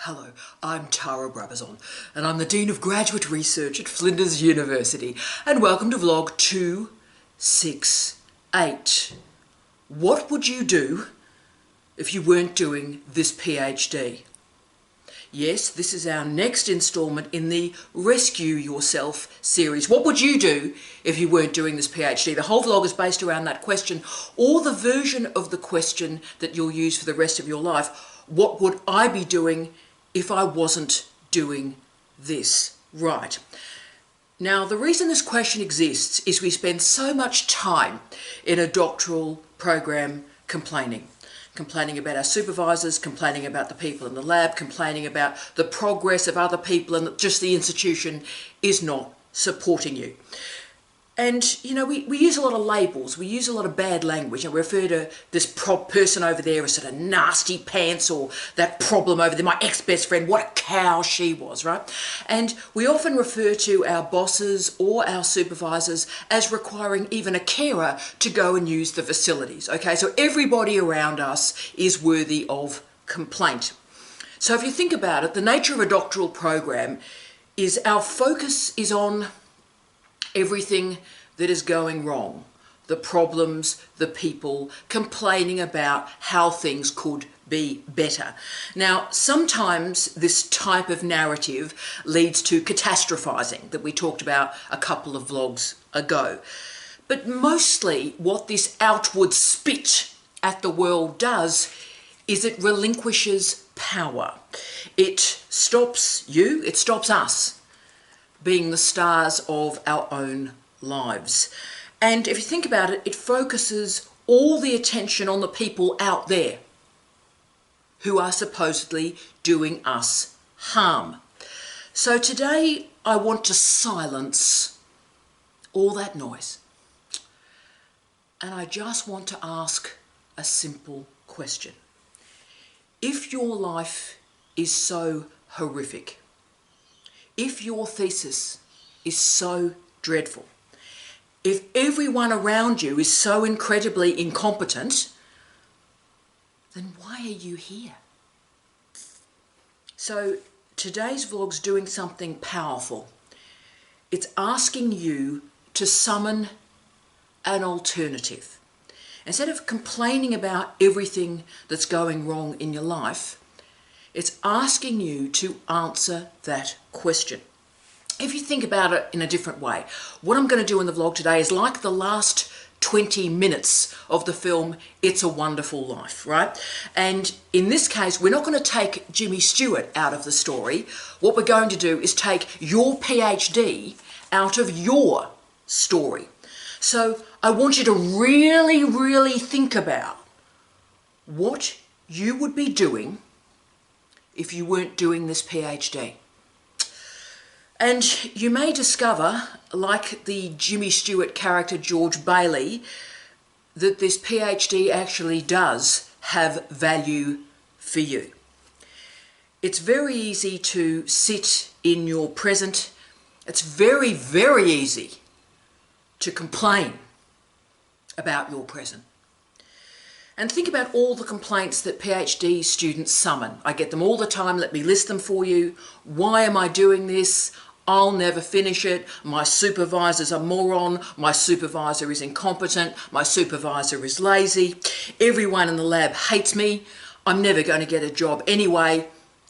Hello, I'm Tara Brabazon, and I'm the Dean of Graduate Research at Flinders University, and welcome to vlog 268. What would you do if you weren't doing this PhD? Yes, this is our next instalment in the Rescue Yourself series. What would you do if you weren't doing this PhD? The whole vlog is based around that question, or the version of the question that you'll use for the rest of your life. What would I be doing if I wasn't doing this? Right. Now, the reason this question exists is we spend so much time in a doctoral program complaining about our supervisors, complaining about the people in the lab, complaining about the progress of other people, and just the institution is not supporting you. And, you know, we use a lot of labels, we use a lot of bad language, and we refer to this person over there as sort of nasty pants, or that problem over there, my ex-best friend, what a cow she was, right? And we often refer to our bosses or our supervisors as requiring even a carer to go and use the facilities, okay? So everybody around us is worthy of complaint. So if you think about it, the nature of a doctoral program is our focus is on everything that is going wrong, the problems, the people, complaining about how things could be better. Now, sometimes this type of narrative leads to catastrophizing that we talked about a couple of vlogs ago. But mostly what this outward spit at the world does is it relinquishes power. It stops you, it stops us being the stars of our own lives. And if you think about it, it focuses all the attention on the people out there who are supposedly doing us harm. So today I want to silence all that noise. And I just want to ask a simple question. If your life is so horrific, if your thesis is so dreadful, if everyone around you is so incredibly incompetent, then why are you here? So today's vlog's doing something powerful. It's asking you to summon an alternative. Instead of complaining about everything that's going wrong in your life, it's asking you to answer that question. If you think about it in a different way, what I'm going to do in the vlog today is like the last 20 minutes of the film It's a Wonderful Life, right? And in this case, we're not going to take Jimmy Stewart out of the story. What we're going to do is take your PhD out of your story. So I want you to really, really think about what you would be doing if you weren't doing this PhD. And you may discover, like the Jimmy Stewart character George Bailey, that this PhD actually does have value for you. It's very easy to sit in your present. It's very, very easy to complain about your present. And think about all the complaints that PhD students summon. I get them all the time. Let me list them for you. Why am I doing this? I'll never finish it. My supervisor's a moron. My supervisor is incompetent. My supervisor is lazy. Everyone in the lab hates me. I'm never going to get a job anyway.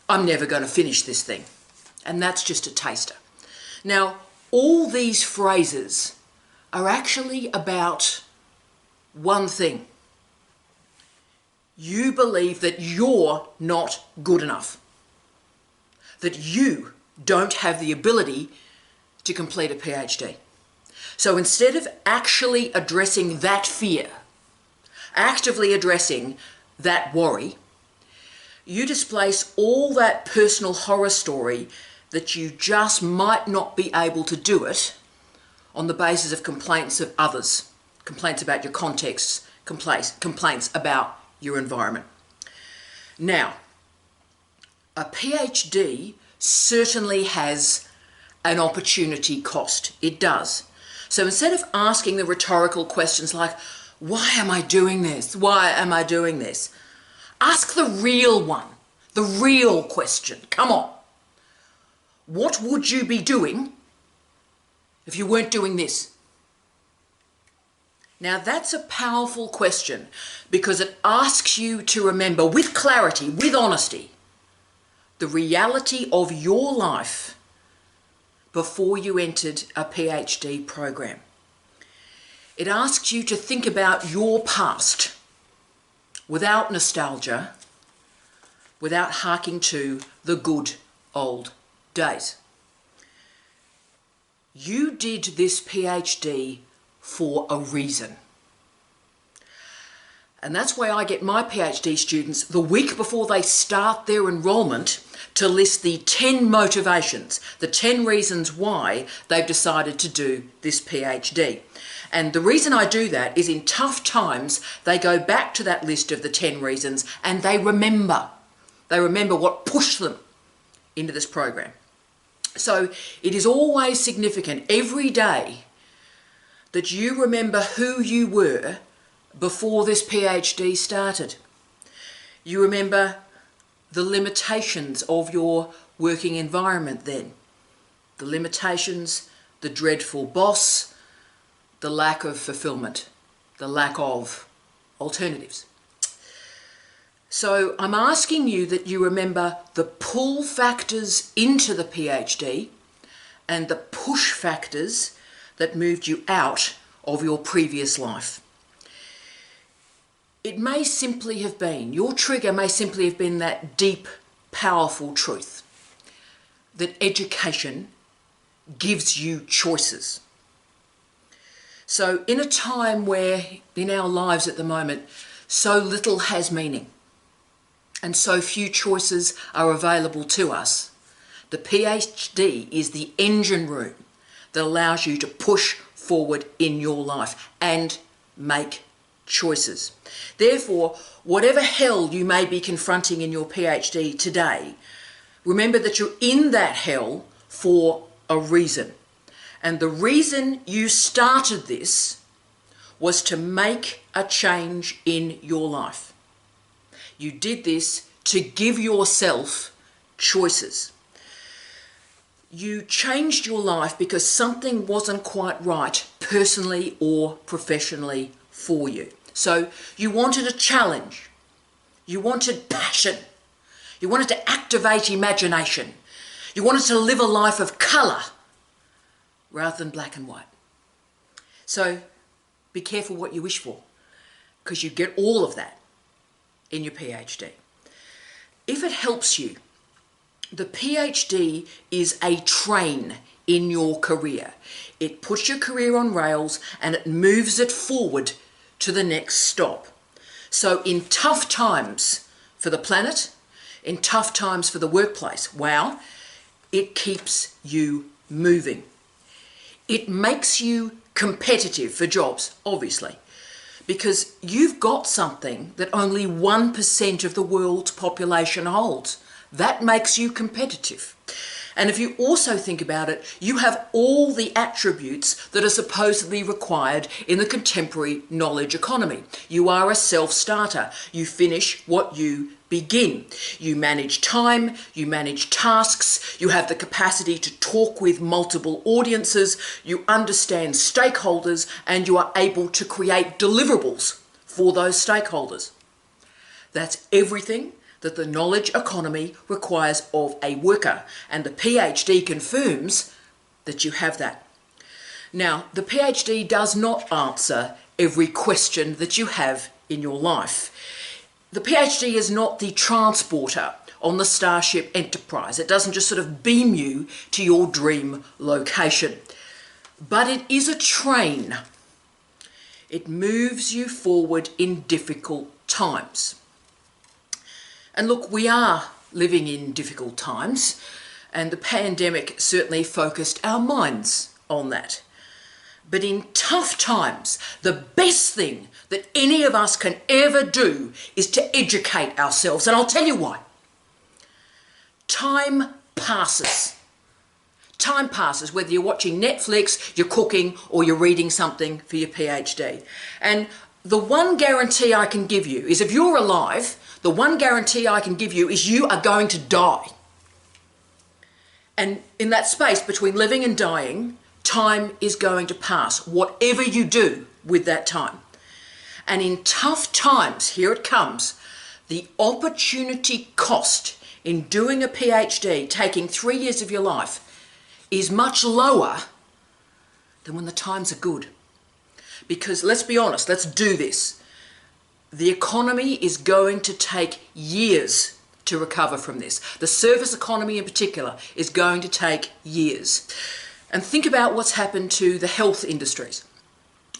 I'm never going to finish this thing. And that's just a taster. Now, all these phrases are actually about one thing. You believe that you're not good enough, that you don't have the ability to complete a PhD. So instead of actually addressing that fear, actively addressing that worry, you displace all that personal horror story that you just might not be able to do it on the basis of complaints of others, complaints about your context, complaints about your environment. Now, a PhD certainly has an opportunity cost. It does. So instead of asking the rhetorical questions like, why am I doing this? Why am I doing this? Ask the real one. The real question. Come on. What would you be doing if you weren't doing this? Now that's a powerful question because it asks you to remember with clarity, with honesty, the reality of your life before you entered a PhD program. It asks you to think about your past without nostalgia, without harking to the good old days. You did this PhD for a reason. And that's why I get my PhD students the week before they start their enrolment to list the 10 motivations, the 10 reasons why they've decided to do this PhD. And the reason I do that is in tough times, they go back to that list of the 10 reasons and they remember. They remember what pushed them into this program. So it is always significant every day that you remember who you were before this PhD started. You remember the limitations of your working environment then. The limitations, the dreadful boss, the lack of fulfillment, the lack of alternatives. So I'm asking you that you remember the pull factors into the PhD and the push factors that moved you out of your previous life. It may simply have been, your trigger may simply have been that deep, powerful truth that education gives you choices. So in a time where in our lives at the moment, so little has meaning and so few choices are available to us, the PhD is the engine room that allows you to push forward in your life and make choices. Therefore, whatever hell you may be confronting in your PhD today, remember that you're in that hell for a reason. And the reason you started this was to make a change in your life. You did this to give yourself choices. You changed your life because something wasn't quite right personally or professionally for you. So you wanted a challenge. You wanted passion. You wanted to activate imagination. You wanted to live a life of colour rather than black and white. So be careful what you wish for, because you get all of that in your PhD. If it helps you, the PhD is a train in your career. It puts your career on rails and it moves it forward to the next stop. So in tough times for the planet, in tough times for the workplace, wow, it keeps you moving. It makes you competitive for jobs, obviously, because you've got something that only 1% of the world's population holds. That makes you competitive. And if you also think about it, you have all the attributes that are supposedly required in the contemporary knowledge economy. You are a self-starter. You finish what you begin. You manage time, you manage tasks, you have the capacity to talk with multiple audiences, you understand stakeholders, and you are able to create deliverables for those stakeholders. That's everything that the knowledge economy requires of a worker, and the PhD confirms that you have that. Now, the PhD does not answer every question that you have in your life. The PhD is not the transporter on the Starship Enterprise. It doesn't just sort of beam you to your dream location. But it is a train. It moves you forward in difficult times. And look, we are living in difficult times, and the pandemic certainly focused our minds on that. But in tough times, the best thing that any of us can ever do is to educate ourselves. And I'll tell you why. Time passes. Time passes, whether you're watching Netflix, you're cooking, or you're reading something for your PhD. And the one guarantee I can give you is if you're alive, the one guarantee I can give you is you are going to die. And in that space between living and dying, time is going to pass, whatever you do with that time. And in tough times, here it comes, the opportunity cost in doing a PhD, taking 3 years of your life, is much lower than when the times are good. Because let's be honest, let's do this. The economy is going to take years to recover from this. The service economy in particular is going to take years. And think about what's happened to the health industries.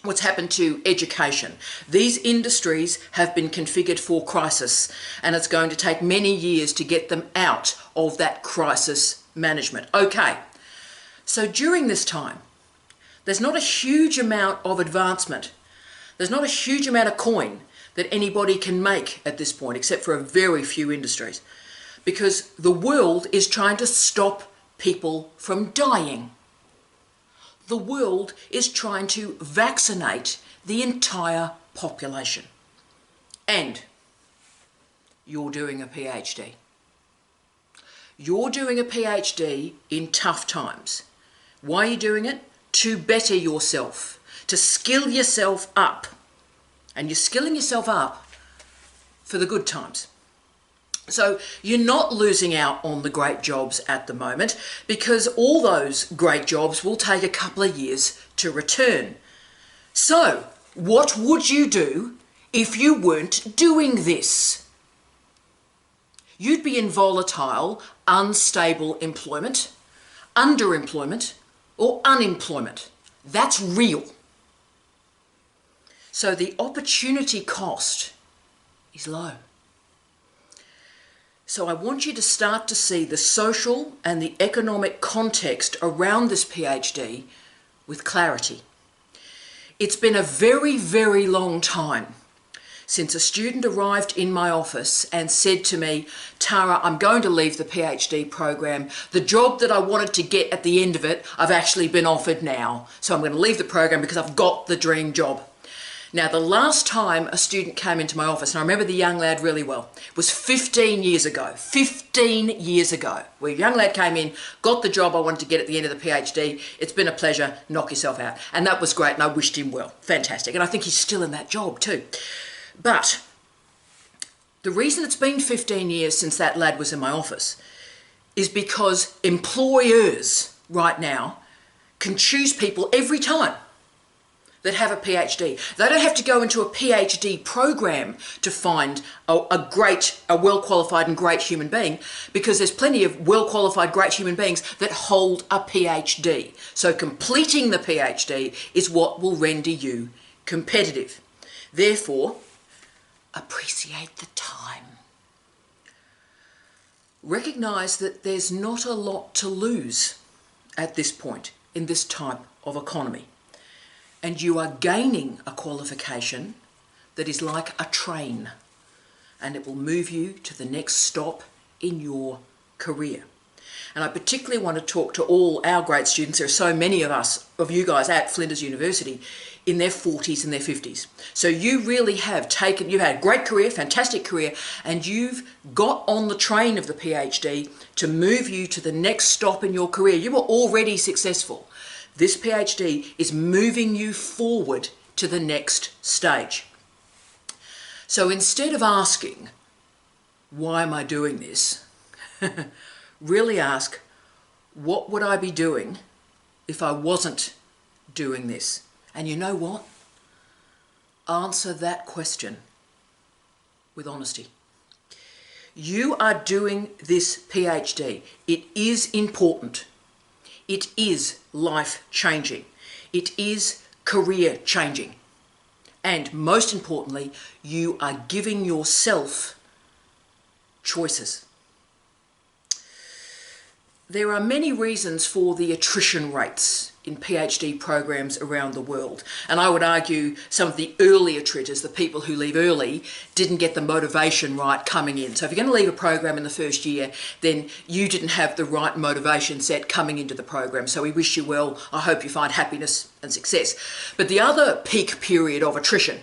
What's happened to education. These industries have been configured for crisis, and it's going to take many years to get them out of that crisis management. Okay, so during this time, there's not a huge amount of advancement. There's not a huge amount of coin that anybody can make at this point, except for a very few industries, because the world is trying to stop people from dying. The world is trying to vaccinate the entire population. And you're doing a PhD. You're doing a PhD in tough times. Why are you doing it? To better yourself, to skill yourself up. And you're skilling yourself up for the good times. So you're not losing out on the great jobs at the moment, because all those great jobs will take a couple of years to return. So what would you do if you weren't doing this? You'd be in volatile, unstable employment, underemployment, or unemployment. That's real. So the opportunity cost is low. So I want you to start to see the social and the economic context around this PhD with clarity. It's been a very, very long time since a student arrived in my office and said to me, Tara, I'm going to leave the PhD program. The job that I wanted to get at the end of it, I've actually been offered now. So I'm going to leave the program because I've got the dream job. Now, the last time a student came into my office, and I remember the young lad really well, was 15 years ago. 15 years ago, where a young lad came in, got the job I wanted to get at the end of the PhD. It's been a pleasure, knock yourself out. And that was great, and I wished him well. Fantastic. And I think he's still in that job too. But the reason it's been 15 years since that lad was in my office is because employers right now can choose people every time that have a PhD. They don't have to go into a PhD program to find a well-qualified and great human being, because there's plenty of well-qualified, great human beings that hold a PhD. So completing the PhD is what will render you competitive. Therefore, appreciate the time. Recognize that there's not a lot to lose at this point in this type of economy. And you are gaining a qualification that is like a train, and it will move you to the next stop in your career. And I particularly want to talk to all our great students. There are so many of you guys at Flinders University in their 40s and their 50s. So you really have you've had a great career, fantastic career, and you've got on the train of the PhD to move you to the next stop in your career. You were already successful. This PhD is moving you forward to the next stage. So instead of asking, why am I doing this? Really ask, what would I be doing if I wasn't doing this? And you know what? Answer that question with honesty. You are doing this PhD. It is important. It is life-changing. It is career-changing. And most importantly, you are giving yourself choices. There are many reasons for the attrition rates in PhD programs around the world. And I would argue some of the early attritters, the people who leave early, didn't get the motivation right coming in. So if you're going to leave a program in the first year, then you didn't have the right motivation set coming into the program. So we wish you well. I hope you find happiness and success. But the other peak period of attrition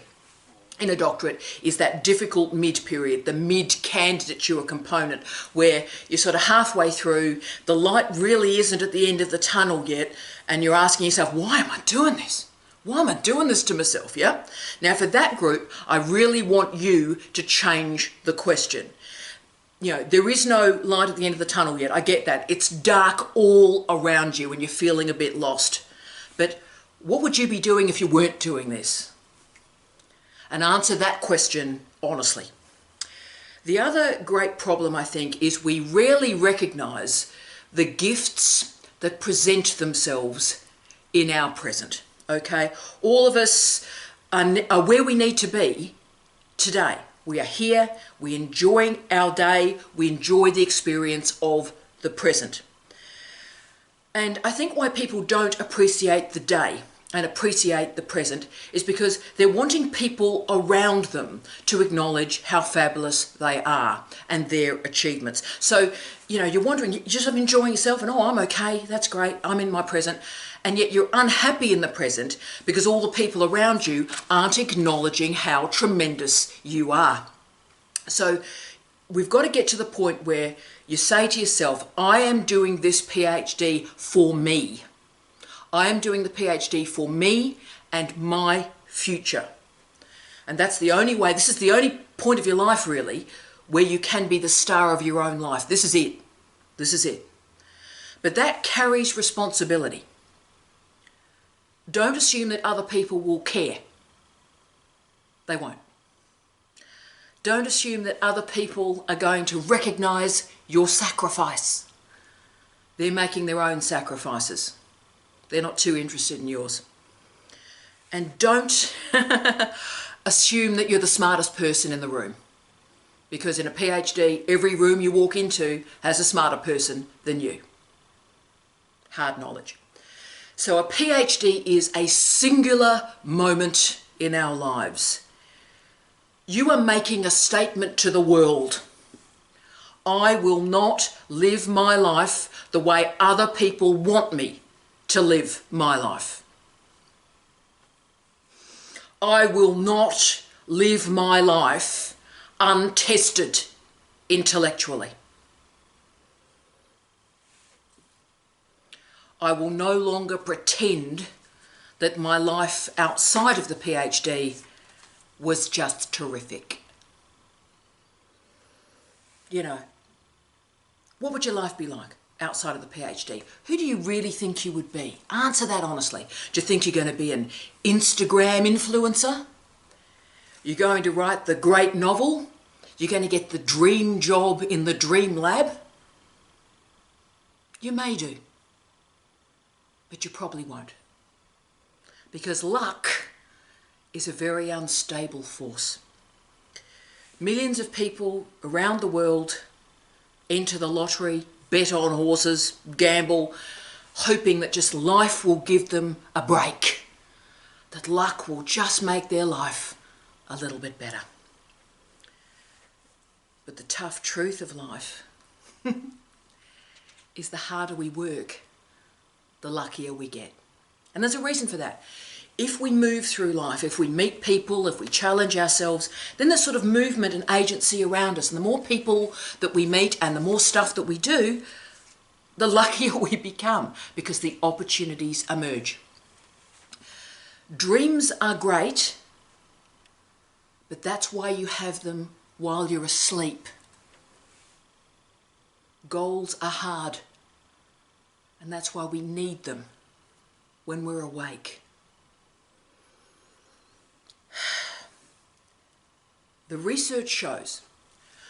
in a doctorate is that difficult mid-period, the mid-candidature component, where you're sort of halfway through, the light really isn't at the end of the tunnel yet, and you're asking yourself, why am I doing this? Why am I doing this to myself, yeah? Now, for that group, I really want you to change the question. You know, there is no light at the end of the tunnel yet. I get that. It's dark all around you and you're feeling a bit lost. But what would you be doing if you weren't doing this? And answer that question honestly. The other great problem, I think, is we rarely recognise the gifts that present themselves in our present. Okay? All of us are where we need to be today. We are here, we're enjoying our day, we enjoy the experience of the present. And I think why people don't appreciate the day and appreciate the present is because they're wanting people around them to acknowledge how fabulous they are and their achievements. So, you know, you're wondering, you're just enjoying yourself and, oh, I'm okay, that's great, I'm in my present. And yet you're unhappy in the present because all the people around you aren't acknowledging how tremendous you are. So we've got to get to the point where you say to yourself, I am doing this PhD for me. I am doing the PhD for me and my future. And that's the only way, this is the only point of your life really, where you can be the star of your own life. This is it. This is it. But that carries responsibility. Don't assume that other people will care. They won't. Don't assume that other people are going to recognise your sacrifice. They're making their own sacrifices. They're not too interested in yours. And don't assume that you're the smartest person in the room. Because in a PhD, every room you walk into has a smarter person than you. Hard knowledge. So a PhD is a singular moment in our lives. You are making a statement to the world. I will not live my life the way other people want me to live my life. I will not live my life untested intellectually. I will no longer pretend that my life outside of the PhD was just terrific. You know, what would your life be like outside of the PhD? Who do you really think you would be? Answer that honestly. Do you think you're going to be an Instagram influencer? You're going to write the great novel? You're going to get the dream job in the dream lab? You may do. But you probably won't. Because luck is a very unstable force. Millions of people around the world enter the lottery, bet on horses, gamble, hoping that just life will give them a break, that luck will just make their life a little bit better. But the tough truth of life is the harder we work, the luckier we get. And there's a reason for that. If we move through life, if we meet people, if we challenge ourselves, then there's sort of movement and agency around us. And the more people that we meet and the more stuff that we do, the luckier we become because the opportunities emerge. Dreams are great, but that's why you have them while you're asleep. Goals are hard. And that's why we need them when we're awake. The research shows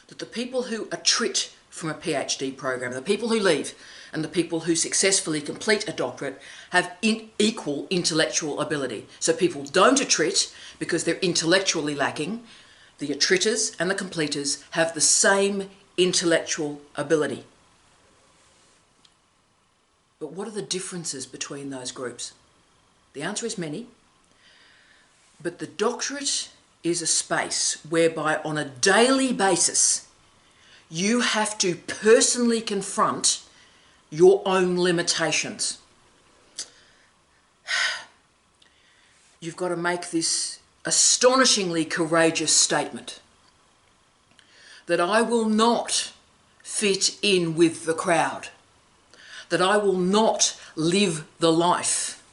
that the people who attrit from a PhD program, the people who leave, and the people who successfully complete a doctorate have equal intellectual ability. So people don't attrit because they're intellectually lacking. The attritters and the completers have the same intellectual ability. But what are the differences between those groups? The answer is many. But the doctorate is a space whereby on a daily basis you have to personally confront your own limitations. You've got to make this astonishingly courageous statement that I will not fit in with the crowd, that I will not live the life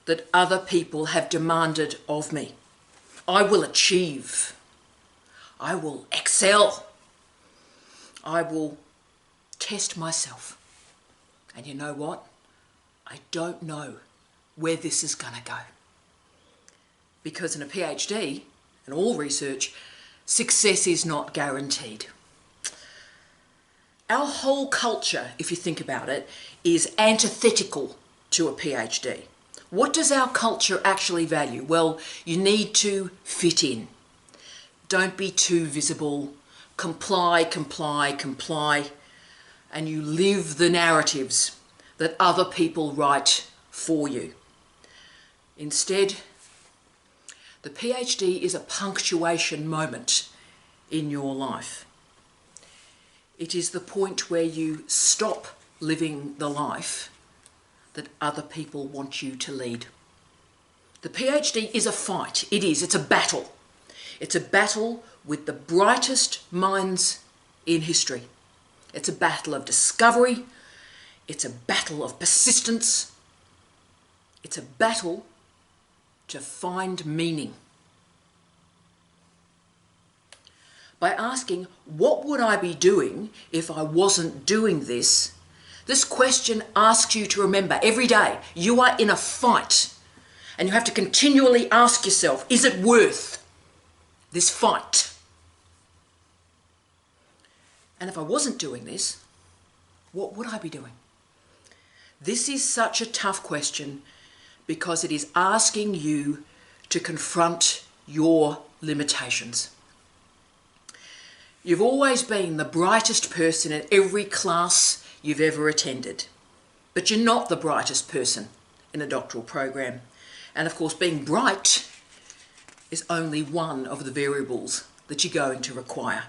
that other people have demanded of me. I will achieve. I will excel. I will test myself. And you know what? I don't know where this is going to go. Because in a PhD, and all research, success is not guaranteed. Our whole culture, if you think about it, is antithetical to a PhD. What does our culture actually value? Well, you need to fit in. Don't be too visible. Comply, comply, comply. And you live the narratives that other people write for you. Instead, the PhD is a punctuation moment in your life. It is the point where you stop living the life that other people want you to lead. The PhD is a fight. It is. It's a battle. It's a battle with the brightest minds in history. It's a battle of discovery. It's a battle of persistence. It's a battle to find meaning. By asking, what would I be doing if I wasn't doing this? This question asks you to remember every day you are in a fight, and you have to continually ask yourself, is it worth this fight? And if I wasn't doing this, what would I be doing? This is such a tough question because it is asking you to confront your limitations. You've always been the brightest person in every class you've ever attended, but you're not the brightest person in a doctoral program. And of course, being bright is only one of the variables that you're going to require.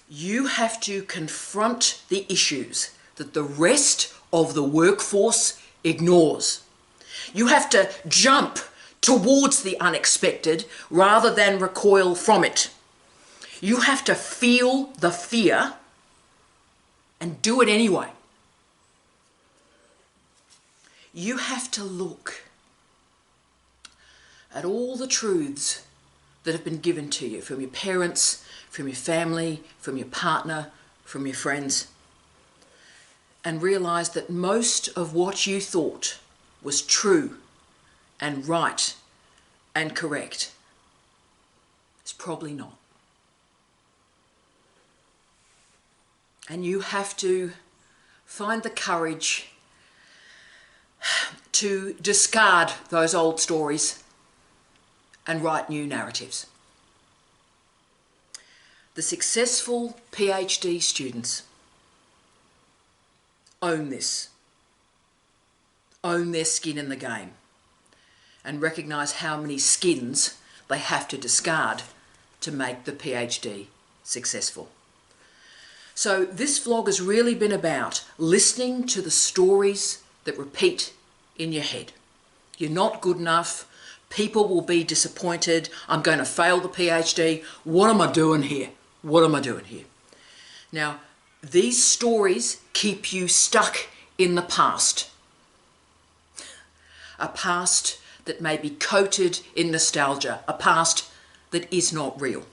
You have to confront the issues that the rest of the workforce ignores. You have to jump towards the unexpected rather than recoil from it. You have to feel the fear and do it anyway. You have to look at all the truths that have been given to you from your parents, from your family, from your partner, from your friends, and realize that most of what you thought was true and right and correct is probably not. And you have to find the courage to discard those old stories and write new narratives. The successful PhD students own this, own their skin in the game, and recognise how many skins they have to discard to make the PhD successful. So this vlog has really been about listening to the stories that repeat in your head. You're not good enough. People will be disappointed. I'm going to fail the PhD. What am I doing here? What am I doing here? Now, these stories keep you stuck in the past. A past that may be coated in nostalgia. A past that is not real.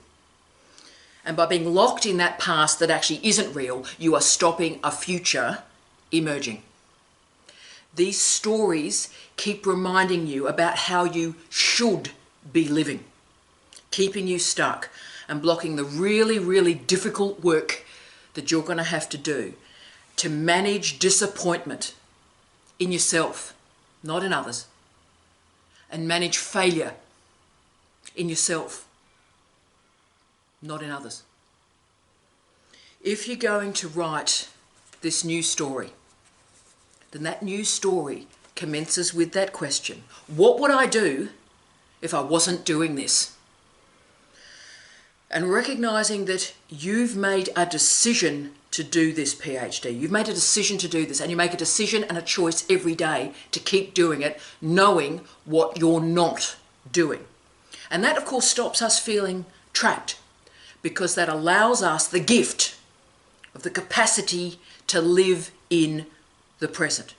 And by being locked in that past that actually isn't real, you are stopping a future emerging. These stories keep reminding you about how you should be living, keeping you stuck and blocking the really, really difficult work that you're going to have to do to manage disappointment in yourself, not in others, and manage failure in yourself, not in others. If you're going to write this new story, then that new story commences with that question. What would I do if I wasn't doing this? And recognising that you've made a decision to do this PhD. You've made a decision to do this, and you make a decision and a choice every day to keep doing it, knowing what you're not doing. And that, of course, stops us feeling trapped, because that allows us the gift of the capacity to live in the present.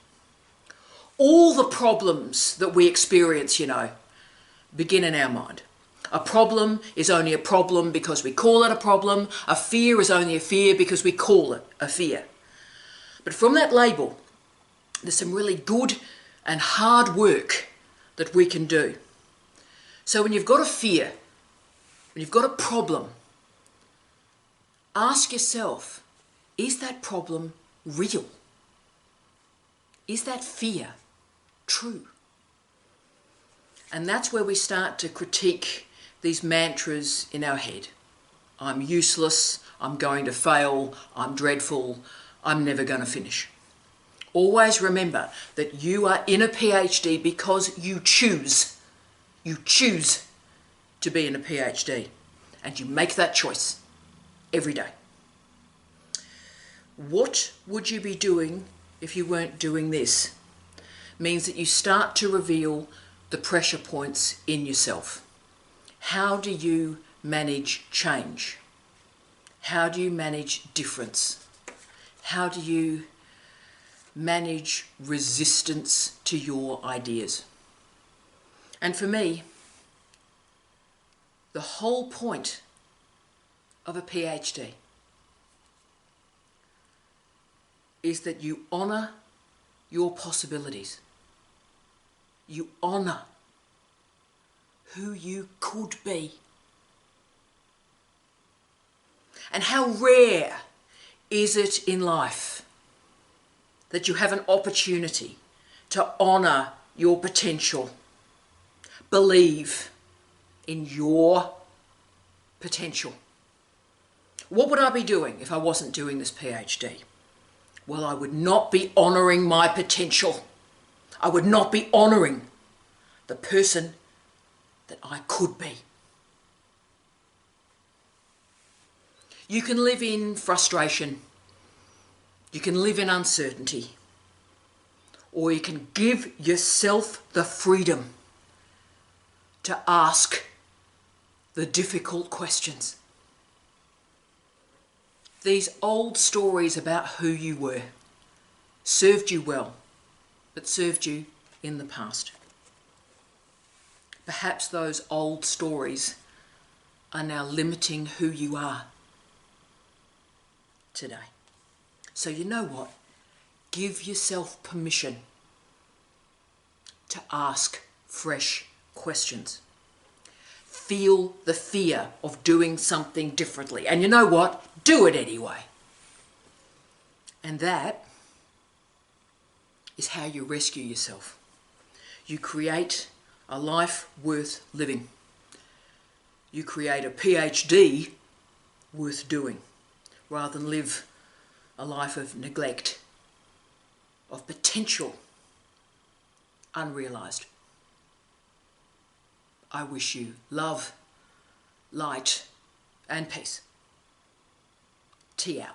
All the problems that we experience, begin in our mind. A problem is only a problem because we call it a problem. A fear is only a fear because we call it a fear. But from that label, there's some really good and hard work that we can do. So when you've got a fear, when you've got a problem, ask yourself, is that problem real? Is that fear true? And that's where we start to critique these mantras in our head. I'm useless, I'm going to fail, I'm dreadful, I'm never going to finish. Always remember that you are in a PhD because you choose. You choose to be in a PhD, and you make that choice every day. What would you be doing if you weren't doing this? Means that you start to reveal the pressure points in yourself. How do you manage change? How do you manage difference? How do you manage resistance to your ideas? And for me, the whole point of a PhD is that you honour your possibilities. You honour who you could be. And how rare is it in life that you have an opportunity to honour your potential, believe in your potential. What would I be doing if I wasn't doing this PhD? Well, I would not be honouring my potential. I would not be honouring the person that I could be. You can live in frustration. You can live in uncertainty. Or you can give yourself the freedom to ask the difficult questions. These old stories about who you were served you well, but served you in the past. Perhaps those old stories are now limiting who you are today. So you know what? Give yourself permission to ask fresh questions. Feel the fear of doing something differently. And you know what? Do it anyway. And that is how you rescue yourself. You create a life worth living. You create a PhD worth doing, rather than live a life of neglect, of potential unrealised. I wish you love, light and peace. Tea out.